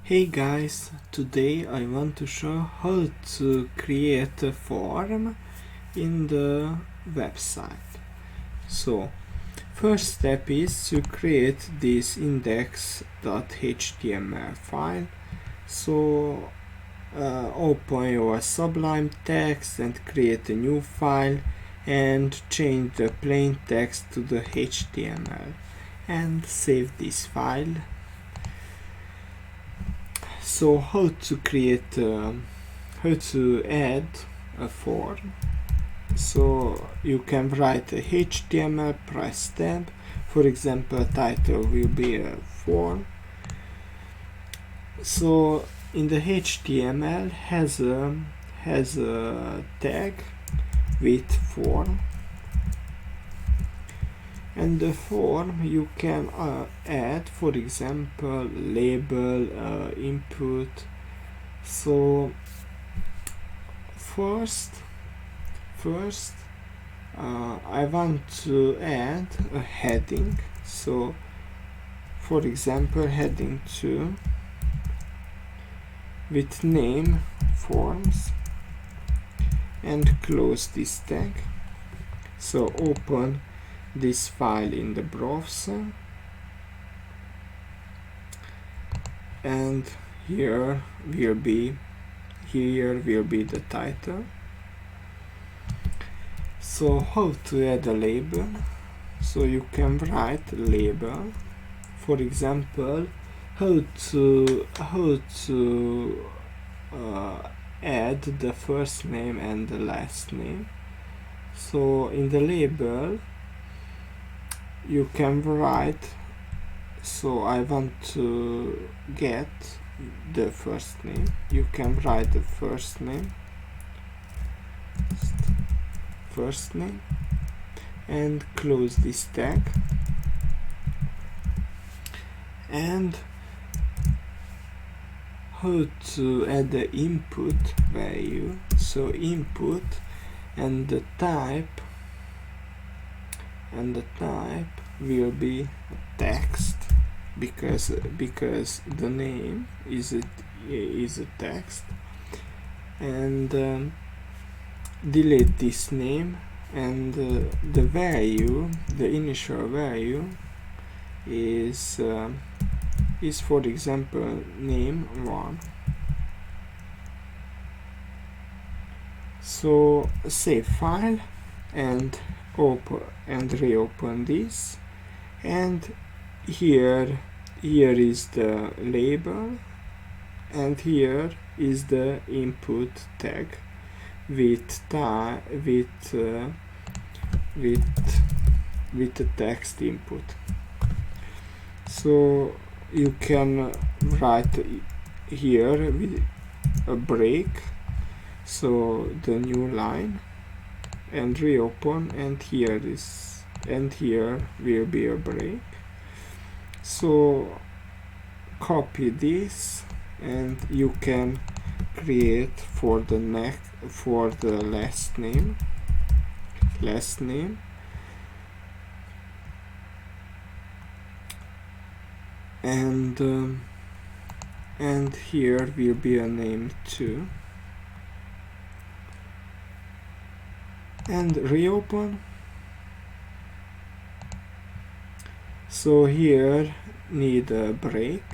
Hey guys, today I want to show how to create a form in the website. So, first step is to create this index.html file. So, open your Sublime text and create a new file and change the plain text to the HTML and save this file. So how to add a form? So you can write a HTML, press tab. For example, title will be a form. So in the HTML has a tag with form. And the form you can add, for example, label, input. So first I want to add a heading. So for example, heading 2 with name forms, and close this tag. So open this file in the browser, and here will be the title. So how to add a label? So you can write label, for example, how to add the first name and the last name. So in the label you can write, so I want to get the first name. You can write the first name and close this tag. And how to add the input value? So input and the type will be text, because the name is a text, and delete this name, and the value, the initial value is for example name 1. So save file and reopen this, and here is the label, and here is the input tag with the text input. So you can write here with a break, so the new line, and reopen, and here will be a break. So copy this, and you can create for the last name, and here will be a name 2, and reopen. So here need a break,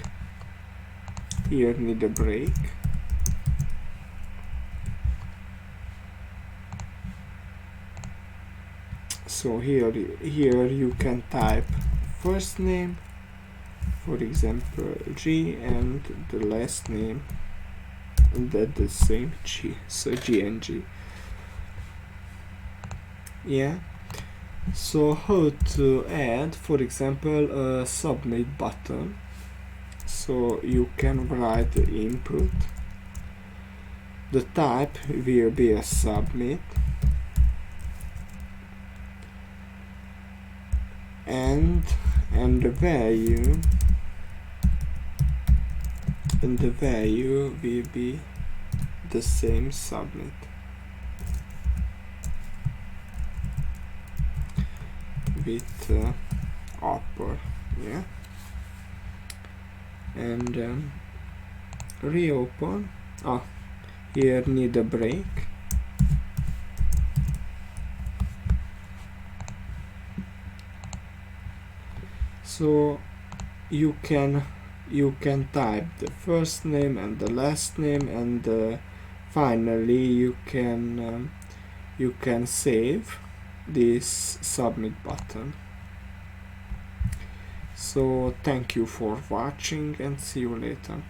so here you can type first name, for example G, and the last name, and that the same G, so G&G. Yeah. So how to add, for example, a submit button? So you can write the input, the type will be a submit, and the value will be the same submit. With upper, yeah, and reopen. Here need a break. So you can type the first name and the last name, and finally you can save this submit button. So thank you for watching and see you later.